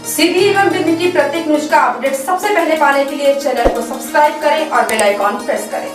सीधी एवं विधि की प्रत्येक न्यूज का अपडेट सबसे पहले पाने के लिए चैनल को सब्सक्राइब करें और बेल आइकॉन प्रेस करें।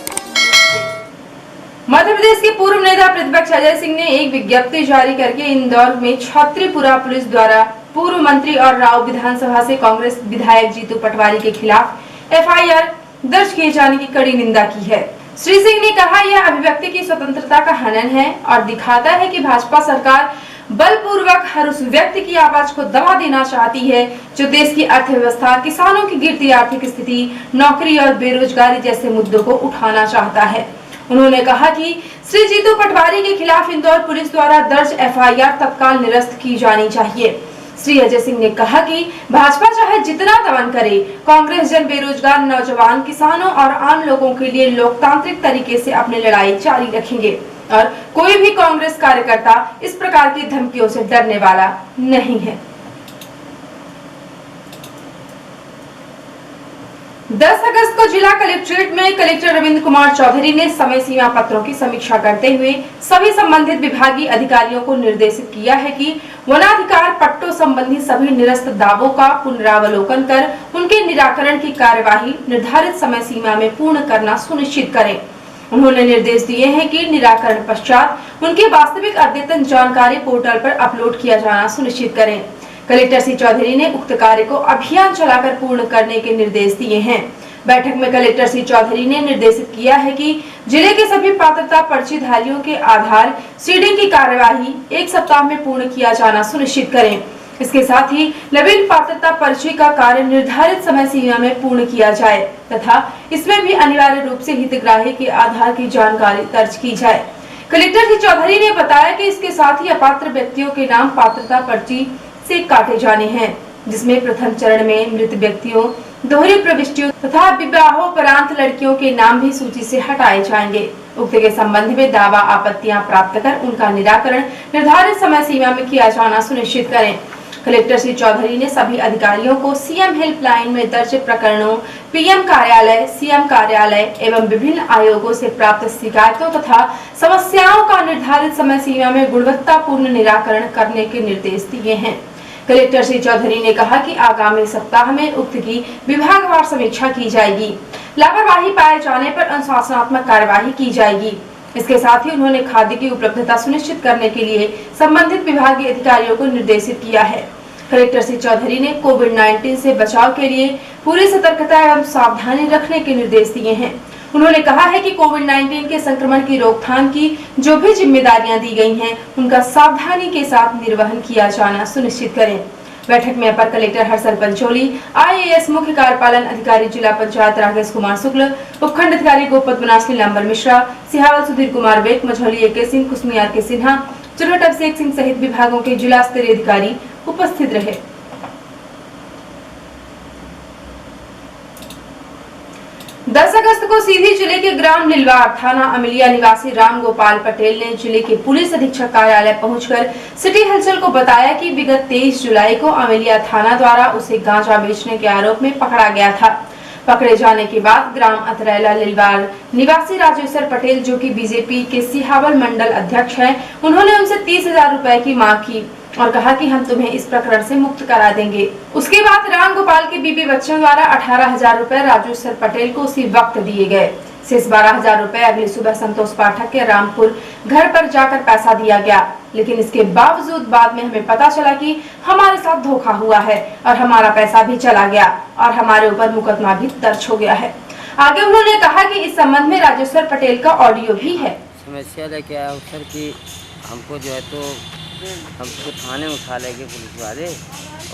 मध्य प्रदेश के पूर्व नेता प्रतिपक्ष अजय सिंह ने एक विज्ञप्ति जारी करके इंदौर में छत्रीपुरा पुलिस द्वारा पूर्व मंत्री और राव विधानसभा से कांग्रेस विधायक जीतू पटवारी के खिलाफ एफआईआर दर्ज किए जाने की कड़ी निंदा की है। श्री सिंह ने कहा, यह अभिव्यक्ति की स्वतंत्रता का हनन है और दिखाता है कि भाजपा सरकार बलपूर्वक हर उस व्यक्ति की आवाज को दबा देना चाहती है जो देश की अर्थव्यवस्था, किसानों की गिरती आर्थिक स्थिति, नौकरी और बेरोजगारी जैसे मुद्दों को उठाना चाहता है। उन्होंने कहा कि श्री जीतू पटवारी के खिलाफ इंदौर पुलिस द्वारा दर्ज एफआईआर तत्काल निरस्त की जानी चाहिए। श्री अजय सिंह ने कहा कि भाजपा चाहे जितना दमन करे, कांग्रेस जन, बेरोजगार नौजवान, किसानों और आम लोगों के लिए लोकतांत्रिक तरीके से अपनी लड़ाई जारी रखेंगे और कोई भी कांग्रेस कार्यकर्ता इस प्रकार की धमकियों से डरने वाला नहीं है। 10 अगस्त को जिला कलेक्ट्रेट में कलेक्टर रविंद्र कुमार चौधरी ने समय सीमा पत्रों की समीक्षा करते हुए सभी संबंधित विभागीय अधिकारियों को निर्देशित किया है कि वनाधिकार पट्टों संबंधी सभी निरस्त दावों का पुनरावलोकन कर उनके निराकरण की कार्यवाही निर्धारित समय सीमा में पूर्ण करना सुनिश्चित करें। उन्होंने निर्देश दिए हैं कि निराकरण पश्चात उनकी वास्तविक अद्यतन जानकारी पोर्टल पर अपलोड किया जाना सुनिश्चित करें। कलेक्टर श्री चौधरी ने उक्त कार्य को अभियान चलाकर पूर्ण करने के निर्देश दिए हैं। बैठक में कलेक्टर श्री चौधरी ने निर्देशित किया है कि जिले के सभी पात्रता पर्चीधारियों के आधार सीडिंग की कार्यवाही 1 सप्ताह में पूर्ण किया जाना सुनिश्चित करें। इसके साथ ही नवीन पात्रता पर्ची का कार्य निर्धारित समय सीमा में पूर्ण किया जाए तथा इसमें भी अनिवार्य रूप से हितग्राही के आधार की जानकारी दर्ज की जाए। कलेक्टर श्री चौधरी ने बताया कि इसके साथ ही अपात्र व्यक्तियों के नाम पात्रता पर्ची से काटे जाने हैं, जिसमें प्रथम चरण में मृत व्यक्तियों, दोहरी प्रविष्टियों तथा विवाहोपरांत लड़कियों के नाम भी सूची से हटाए जाएंगे। उक्त के संबंध में दावा आपत्तियां प्राप्त कर उनका निराकरण निर्धारित समय सीमा में किया जाना सुनिश्चित करें। कलेक्टर श्री चौधरी ने सभी अधिकारियों को सीएम हेल्पलाइन में दर्ज प्रकरणों, पीएम कार्यालय, सीएम कार्यालय एवं विभिन्न आयोगों से प्राप्त शिकायतों तथा समस्याओं का निर्धारित समय सीमा में गुणवत्तापूर्ण निराकरण करने के निर्देश दिए हैं। कलेक्टर श्री चौधरी ने कहा कि आगामी सप्ताह में उक्त की विभागवार समीक्षा की जाएगी। लापरवाही पाए जाने पर अनुशासनात्मक कार्यवाही की जाएगी। इसके साथ ही उन्होंने खाद्य की उपलब्धता सुनिश्चित करने के लिए संबंधित विभागीय अधिकारियों को निर्देशित किया है। कलेक्टर श्री चौधरी ने कोविड-19 से बचाव के लिए पूरी सतर्कता एवं सावधानी रखने के निर्देश दिए हैं। उन्होंने कहा है कि कोविड-19 के संक्रमण की रोकथाम की जो भी जिम्मेदारियां दी गई हैं, उनका सावधानी के साथ निर्वहन किया जाना सुनिश्चित करें। बैठक में अपर कलेक्टर हर्षल पंचोली, आईएएस मुख्य कार्यपालन अधिकारी जिला पंचायत राकेश कुमार शुक्ल, उपखंड अधिकारी गोपत बनास नीलांबर मिश्रा, सिहावल सुधीर कुमार बेक, मझौली एके सिंह, कुसमियार के सिन्हा, चुरहट अभिषेक सिंह सहित विभागों के जिला स्तरीय अधिकारी उपस्थित रहे। 10 अगस्त को सीधी जिले के ग्राम नीलवार थाना अमिलिया निवासी राम गोपाल पटेल ने जिले के पुलिस अधीक्षक कार्यालय पहुंचकर सिटी हलचल को बताया कि विगत 23 जुलाई को अमिलिया थाना द्वारा उसे गांजा बेचने के आरोप में पकड़ा गया था। पकड़े जाने के बाद ग्राम अतरैला नीलवार निवासी राजेश्वर पटेल, जो कि बीजेपी के सिहावल मंडल अध्यक्ष हैं, उन्होंने उनसे 30,000 रुपए की मांग की और कहा कि हम तुम्हें इस प्रकरण से मुक्त करा देंगे। उसके बाद राम गोपाल के बीबी बच्चों द्वारा 18,000 रुपए राजेश्वर पटेल को उसी वक्त दिए गए। शेष 12,000 रुपए अगली सुबह संतोष पाठक के रामपुर घर पर जाकर पैसा दिया गया, लेकिन इसके बावजूद बाद में हमें पता चला कि हमारे साथ धोखा हुआ है और हमारा पैसा भी चला गया और हमारे ऊपर मुकदमा भी दर्ज हो गया है। आगे उन्होंने कहा कि इस संबंध में राजेश्वर पटेल का ऑडियो भी है। समस्या लेके आया सर कि हमको जो है तो हमको थाने में उठा लेंगे पुलिस वाले।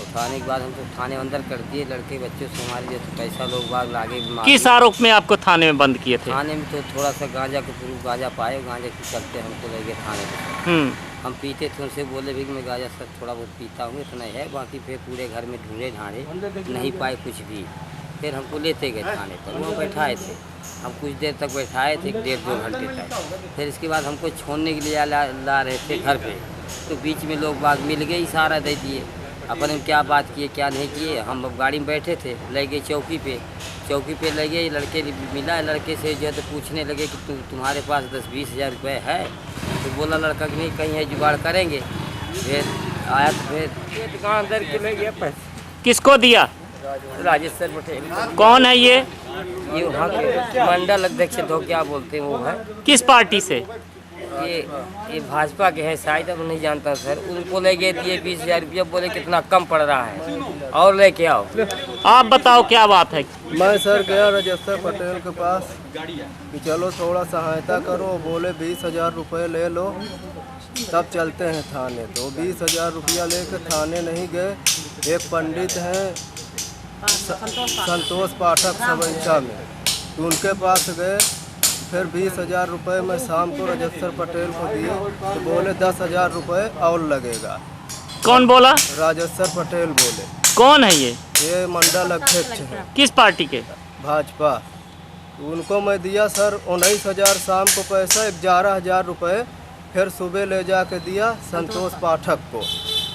उठाने के बाद हमको थाने अंदर कर दिए। लड़के बच्चों से हमारे जैसे पैसा लोग बाग लागे। किस आरोप में आपको थाने में बंद किए थे? थाने में तो थोड़ा सा गांजा के प्रूफ गांजा पाए, गांजा के चलते हमको ले गए थाने में। हम पीते थे, उनसे बोले भी कि मैं गांजा सर थोड़ा बहुत पीता हूँ, इतना है। बाकी फिर पूरे घर में ढूंढे ढांढे, नहीं पाए कुछ भी। फिर हमको लेते गए थाने पर, वहाँ बैठाए थे। हम कुछ देर तक बैठाए थे, 1.5-2 घंटे तक। फिर इसके बाद हमको छोड़ने के लिए ला रहे थे घर पे, तो बीच में लोग बाग मिल गए, इशारा दे दिए। अपन क्या बात किए क्या नहीं किए। हम अब गाड़ी में बैठे थे, ले गए चौकी पे ले गए। लड़के मिला, लड़के से जो है तो पूछने लगे कि तुम्हारे पास 10-20 हज़ार रुपये है? तो बोला लड़का कि नहीं, कहीं है जुगाड़ करेंगे। फिर आया तो फिर दुकान अंदर के ले गया पैसे। किसको दिया? राजेश्वर पटेल। कौन है ये? ये वहाँ के मंडल अध्यक्ष तो क्या बोलते हैं वो है। किस पार्टी से? ये भाजपा के हैं शायद, अब नहीं जानता सर। उनको ले गए दिए 20,000 रुपया, बोले कितना कम पड़ रहा है और लेके आओ। आप बताओ क्या बात है? मैं सर गया राजेश्वर पटेल के पास कि चलो थोड़ा सहायता करो, बोले 20,000 रुपये ले लो तब चलते हैं थाने। तो 20,000 रुपया लेकर थाने नहीं गए। एक पंडित हैं संतोष पाठक सबंचा में, तो उनके पास गए। फिर 20,000 रुपये मैं शाम को राजेश्वर पटेल को दिए, तो बोले 10,000 रुपये और लगेगा। कौन बोला? राजेश्वर पटेल बोले। कौन है ये मंडल अध्यक्ष है किस पार्टी के? भाजपा। उनको मैं दिया सर 19,000 शाम को पैसा, 11,000 रुपये फिर सुबह ले जा के दिया संतोष पाठक को।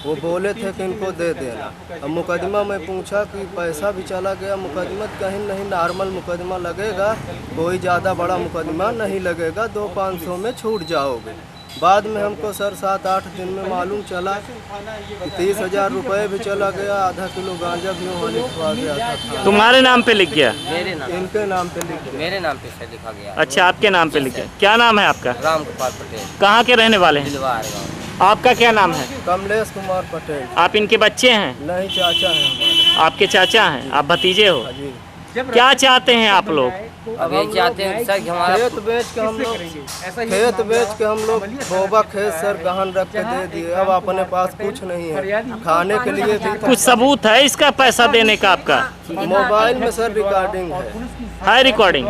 वो बोले थे कि इनको दे देना। अब मुकदमा में पूछा कि पैसा भी चला गया, मुकदमा कहीं नहीं, नॉर्मल मुकदमा लगेगा, कोई ज़्यादा बड़ा मुकदमा नहीं लगेगा, 200-500 में छूट जाओगे। बाद में हमको सर 7-8 दिन में मालूम चला कि 30,000 रुपये भी चला गया, आधा किलो गांजा भी वहाँ लिखवा गया था। तुम्हारे नाम पे लिख गया? मेरे नाम, इनके नाम पे लिख गया। मेरे नाम पे सर लिखा गया। अच्छा, आपके नाम पे लिख गया। क्या नाम है आपका? राम गोपाल पटेल। कहाँ के रहने वाले हैं? दिलवार गाँव। आपका क्या नाम है? कमलेश कुमार पटेल। आप इनके बच्चे हैं? नहीं, चाचा हैं हमारे। आपके चाचा हैं? आप भतीजे हो? जी। क्या चाहते हैं आप लोग? अब ये चाहते हैं सर कि हमारा खेत बेच के हम लोग बोबा खेत सर गहन रख के दे दिए। अब अपने पास कुछ नहीं है, खाने के लिए भी कुछ सबूत है इसका पैसा देने का आपका? मोबाइल में सर रिकॉर्डिंग है रिकॉर्डिंग?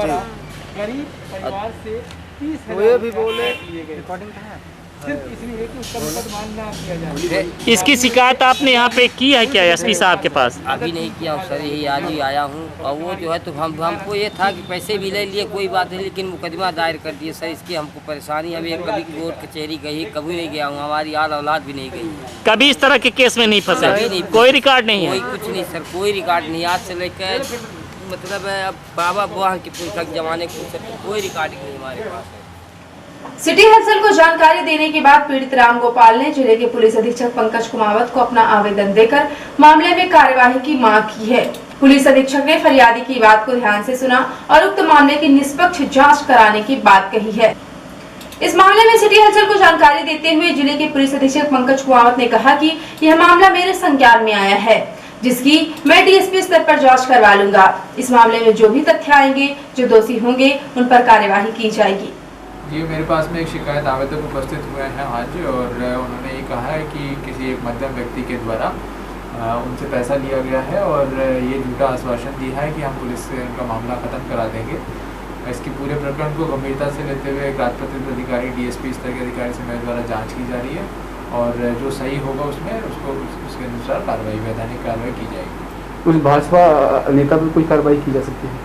तो ये भी बोले इसकी शिकायत आपने यहाँ पे की है क्या एसपी साहब के पास? अभी नहीं किया हूँ सर, यही आज ही आया हूँ। और वो जो है तो हमको ये था कि पैसे भी ले लिए, कोई बात नहीं, लेकिन मुकदमा दायर कर दिए सर। इसकी हमको परेशानी। अभी कभी कोर्ट कचहरी गई, कभी नहीं गया हूँ, हमारी आल औलाद भी नहीं गई। कभी इस तरह के केस में नहीं फंसे? नहीं, कोई रिकॉर्ड नहीं है? कोई कुछ नहीं सर, कोई रिकॉर्ड नहीं। आज से लेकर मतलब अब बाबा बुआ के पुस्तक जमाने को कोई रिकॉर्डिंग नहीं हमारे पास है। सिटी हलचल को जानकारी देने के बाद पीड़ित राम गोपाल ने जिले के पुलिस अधीक्षक पंकज कुमावत को अपना आवेदन देकर मामले में कार्यवाही की मांग की है। पुलिस अधीक्षक ने फरियादी की बात को ध्यान से सुना और उक्त मामले की निष्पक्ष जांच कराने की बात कही है। इस मामले में सिटी हलचल को जानकारी देते हुए जिले के पुलिस अधीक्षक पंकज कुमावत ने कहा कि यह मामला मेरे संज्ञान में आया है, जिसकी मैं डीएसपी स्तर पर जांच करवा लूंगा। इस मामले में जो भी तथ्य आएंगे, जो दोषी होंगे, उन पर कार्यवाही की जाएगी। जी, मेरे पास में एक शिकायत आवेदक उपस्थित हुए हैं आज, और उन्होंने ये कहा है कि किसी एक मध्यम व्यक्ति के द्वारा उनसे पैसा लिया गया है और ये झूठा आश्वासन दिया है कि हम पुलिस से उनका मामला ख़त्म करा देंगे। इसकी पूरे प्रकरण को गंभीरता से लेते हुए एक राजपत्रित अधिकारी डीएसपी स्तर के अधिकारी से मेरे द्वारा जाँच की जा रही है, और जो सही होगा उसमें उसके अनुसार कार्रवाई, वैधानिक कार्रवाई की जाएगी। उस भाजपा नेता पर कोई कार्रवाई की जा सकती है?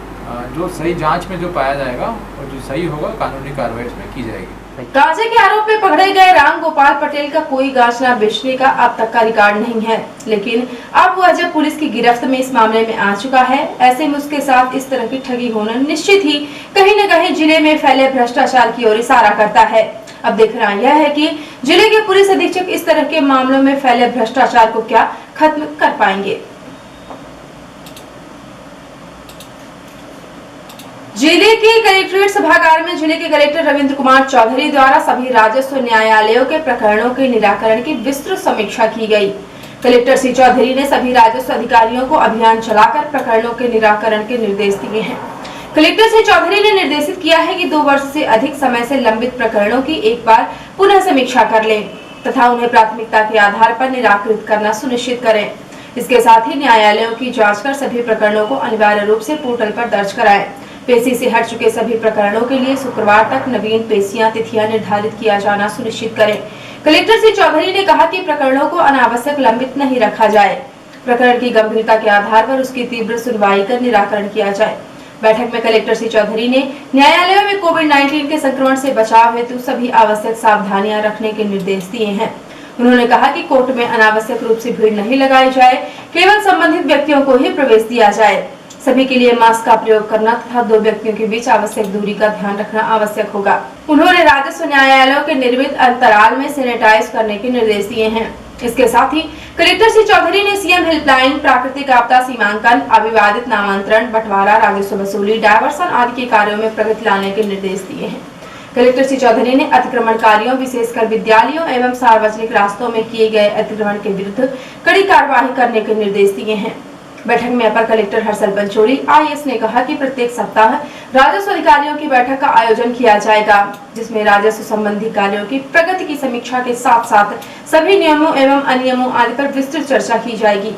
जो सही जांच में जो पाया जाएगा और जो सही होगा कानूनी कार्रवाई उसमें की जाएगी। गांजे के आरोप में पकड़े गए राम गोपाल पटेल का कोई गांजा बेचने का अब तक का रिकॉर्ड नहीं है, लेकिन अब वह जब पुलिस की गिरफ्त में इस मामले में आ चुका है, ऐसे में उसके साथ इस तरह की ठगी होना निश्चित ही कहीं न कहीं जिले में फैले भ्रष्टाचार की ओर इशारा करता है। अब देखना यह है कि जिले के पुलिस अधीक्षक इस तरह के मामलों में फैले भ्रष्टाचार को क्या खत्म कर पाएंगे। जिले के कलेक्ट्रेट सभागार में जिले के कलेक्टर रविंद्र कुमार चौधरी द्वारा सभी राजस्व न्यायालयों के प्रकरणों के निराकरण की विस्तृत समीक्षा की गई। कलेक्टर श्री चौधरी ने सभी राजस्व अधिकारियों को अभियान चलाकर प्रकरणों के निराकरण के निर्देश दिए हैं। कलेक्टर श्री चौधरी ने निर्देशित किया है कि 2 वर्ष से अधिक समय से लंबित प्रकरणों की एक बार पुनः समीक्षा कर लें तथा उन्हें प्राथमिकता के आधार पर निराकृत करना सुनिश्चित करें। इसके साथ ही न्यायालयों की जाँच कर सभी प्रकरणों को अनिवार्य रूप से पोर्टल पर दर्ज कराएं। पेशी से हट चुके सभी प्रकरणों के लिए शुक्रवार तक नवीन पेशियां तिथियां निर्धारित किया जाना सुनिश्चित करें। कलेक्टर श्री चौधरी ने कहा कि प्रकरणों को अनावश्यक लंबित नहीं रखा जाए। प्रकरण की गंभीरता के आधार पर उसकी तीव्र सुनवाई कर निराकरण किया जाए। बैठक में कलेक्टर श्री चौधरी ने न्यायालयों में कोविड-19 के संक्रमण से बचाव हेतु सभी आवश्यक सावधानियां रखने के निर्देश दिए हैं। उन्होंने कहा कि कोर्ट में अनावश्यक रूप से भीड़ नहीं लगाई जाए, केवल संबंधित व्यक्तियों को ही प्रवेश दिया जाए। सभी के लिए मास्क का प्रयोग करना तथा 2 व्यक्तियों के बीच आवश्यक दूरी का ध्यान रखना आवश्यक होगा। उन्होंने राजस्व न्यायालयों के निर्मित अंतराल में सैनिटाइज करने के निर्देश दिए हैं। इसके साथ ही कलेक्टर श्री चौधरी ने सीएम हेल्पलाइन, प्राकृतिक आपदा सीमांकन, अविवादित नामांतरण, बंटवारा, राजस्व वसूली, डायवर्सन आदि के कार्यों में प्रगति लाने के निर्देश दिए हैं। कलेक्टर श्री चौधरी ने अतिक्रमणकारियों, विशेषकर विद्यालयों एवं सार्वजनिक रास्तों में किए गए अतिक्रमण के विरुद्ध कड़ी कार्रवाई करने के निर्देश दिए हैं। बैठक में अपर कलेक्टर हर्षल पंचोली आईएएस ने कहा कि प्रत्येक सप्ताह राजस्व अधिकारियों की बैठक का आयोजन किया जाएगा, जिसमें राजस्व संबंधी कार्यों की प्रगति की समीक्षा के साथ साथ सभी नियमों एवं अनियमों आदि पर विस्तृत चर्चा की जाएगी।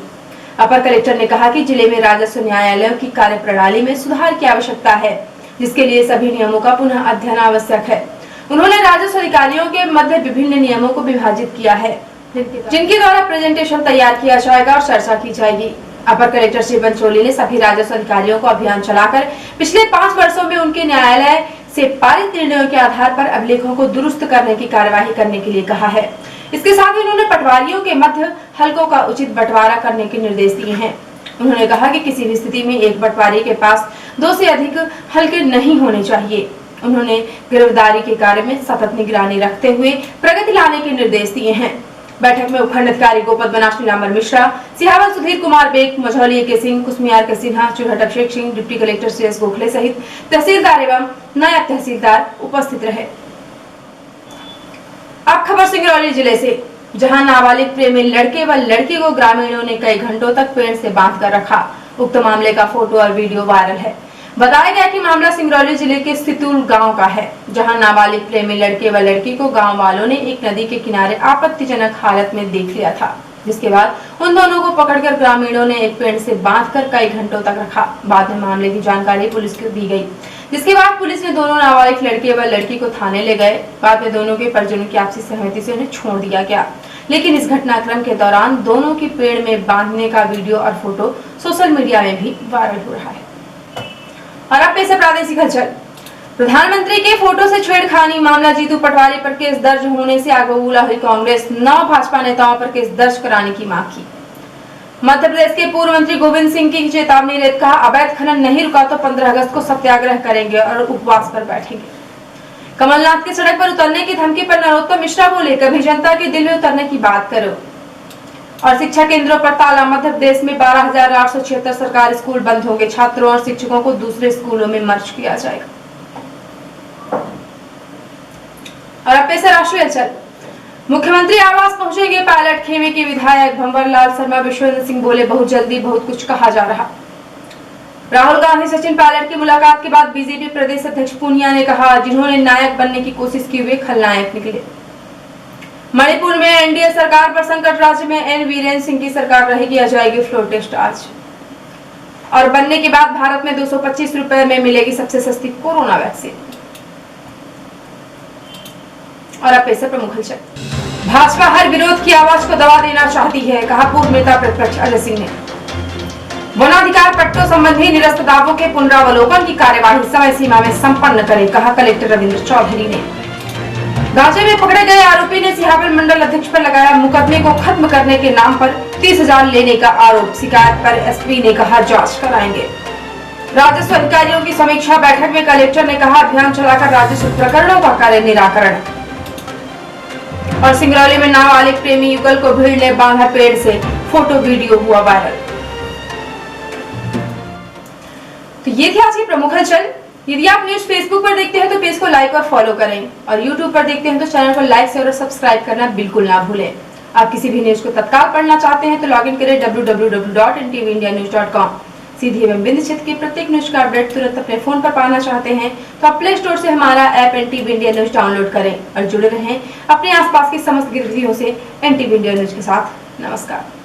अपर कलेक्टर ने कहा कि जिले में राजस्व न्यायालयों की कार्य प्रणाली में सुधार की आवश्यकता है, जिसके लिए सभी नियमों का पुनः अध्ययन आवश्यक है। उन्होंने राजस्व अधिकारियों के मध्य विभिन्न नियमों को विभाजित किया है, जिनके द्वारा प्रेजेंटेशन तैयार किया जाएगा और चर्चा की जाएगी। अपर कलेक्टर श्री पंचोली ने सभी राजस्व अधिकारियों को अभियान चलाकर पिछले 5 वर्षों में उनके न्यायालय से पारित निर्णयों के आधार पर अभिलेखों को दुरुस्त करने की कार्यवाही करने के लिए कहा है। इसके साथ ही उन्होंने पटवारियों के मध्य हलकों का उचित बंटवारा करने के निर्देश दिए हैं। उन्होंने कहा कि किसी भी स्थिति में एक पटवारी के पास 2 से अधिक हलके नहीं होने चाहिए। उन्होंने गिरफ्तारी के कार्य में सतत निगरानी रखते हुए प्रगति लाने के निर्देश दिए हैं। बैठक में उपखंड अधिकारी गोपदमना श्रीरामर मिश्रा, सिहावन सुधीर कुमार बेग, मझौली के सिंह, कुसमियार के सिन्हा, चुरहट अभिषेक सिंह, डिप्टी कलेक्टर श्रेयस गोखले सहित तहसीलदार एवं नायब तहसीलदार उपस्थित रहे। अब खबर सिंगरौली जिले से, जहां नाबालिग प्रेमी लड़के व लड़की को ग्रामीणों ने कई घंटों तक पेड़ से बांधकर रखा। उक्त मामले का फोटो और वीडियो वायरल है। बताया गया कि मामला सिंगरौली जिले के सितुल गांव का है, जहां नाबालिग प्रेमी लड़के व लड़की को गांव वालों ने एक नदी के किनारे आपत्तिजनक हालत में देख लिया था, जिसके बाद उन दोनों को पकड़कर ग्रामीणों ने एक पेड़ से बांधकर कई घंटों तक रखा। बाद में मामले की जानकारी पुलिस को दी गई, जिसके बाद पुलिस ने दोनों नाबालिग लड़के व लड़की को थाने ले गए। बाद में दोनों के परिजनों की आपसी सहमति से उन्हें छोड़ दिया गया, लेकिन इस घटनाक्रम के दौरान दोनों की पेड़ में बांधने का वीडियो और फोटो सोशल मीडिया में भी वायरल हो रहा है। और अब पेश है प्रादेशिक हलचल। प्रधानमंत्री के फोटो से छेड़खानी मामला, जीतू पटवारी पर केस दर्ज होने से आगबूला हुई कांग्रेस, 9 भाजपा नेताओं पर केस दर्ज कराने की मांग की। मध्य प्रदेश के पूर्व मंत्री गोविंद सिंह की चेतावनी देते कहा, अवैध खनन नहीं रुका तो 15 अगस्त को सत्याग्रह करेंगे और उपवास पर बैठेंगे। कमलनाथ की सड़क पर उतरने की धमकी पर नरोत्तम मिश्रा बोले, कभी जनता के दिल में उतरने की बात करो। और शिक्षा केंद्रों पर ताला, मध्य प्रदेश में 12,876 सरकारी स्कूल बंद होंगे। छात्रों और शिक्षकों को दूसरे स्कूलों में मर्ज किया जाएगा। और अब पेश है राष्ट्रीय हलचल। मुख्यमंत्री आवास पहुंचेंगे पायलट। खेमे के विधायक भंवरलाल शर्मा विश्वेंद्र सिंह बोले, बहुत जल्दी बहुत कुछ कहा जा रहा। राहुल गांधी सचिन पायलट की मुलाकात के बाद बीजेपी प्रदेश अध्यक्ष पूनिया ने कहा, जिन्होंने नायक बनने की कोशिश की वे खलनायक निकले। मणिपुर में एनडीए सरकार पर संकट, राज्य में एन वीरेंद्र सिंह की सरकार रहेगी, आ जाएगी फ्लोर टेस्ट आज। और बनने के बाद भारत में 225 रुपए में मिलेगी सबसे सस्ती कोरोना वैक्सीन। और अब पेश है प्रमुख हलचल। भाजपा हर विरोध की आवाज को दबा देना चाहती है, कहा पूर्व नेता प्रतिपक्ष अजय सिंह ने। वनाधिकार पट्टों संबंधी निरस्त दावों के पुनरावलोकन की कार्यवाही समय सीमा में संपन्न करें, कहा कलेक्टर रविंद्र चौधरी ने। गांजे में पकड़े गए आरोपी ने सिहावन मंडल अध्यक्ष पर लगाया मुकदमे को खत्म करने के नाम पर 30,000 लेने का आरोप। शिकायत पर एसपी ने कहा जांच कराएंगे। राजस्व अधिकारियों की समीक्षा बैठक में कलेक्टर ने कहा, अभियान चलाकर राजस्व प्रकरणों का करे निराकरण। और सिंगरौली में नाबालिग प्रेमी युगल को भीड़ ने बांधा पेड़ से, फोटो वीडियो हुआ वायरल। तो ये थी आज की प्रमुख हलचल। यदि आप न्यूज फेसबुक पर देखते हैं तो पेज को लाइक और फॉलो करें, और यूट्यूब पर देखते हैं तो चैनल को लाइक, शेयर और सब्सक्राइब करना बिल्कुल ना भूलें। आप किसी भी न्यूज को तत्काल पढ़ना चाहते हैं तो लॉगिन करें www.ntvindianews.com। सीधी एवं बिंदु क्षेत्र की प्रत्येक न्यूज का अपडेट तुरंत अपने फोन पर पाना चाहते हैं तो आप प्ले स्टोर से हमारा app NTV India news download करें और जुड़े रहें अपने आसपास की समस्त गतिविधियों से NTV इंडिया न्यूज के साथ। नमस्कार।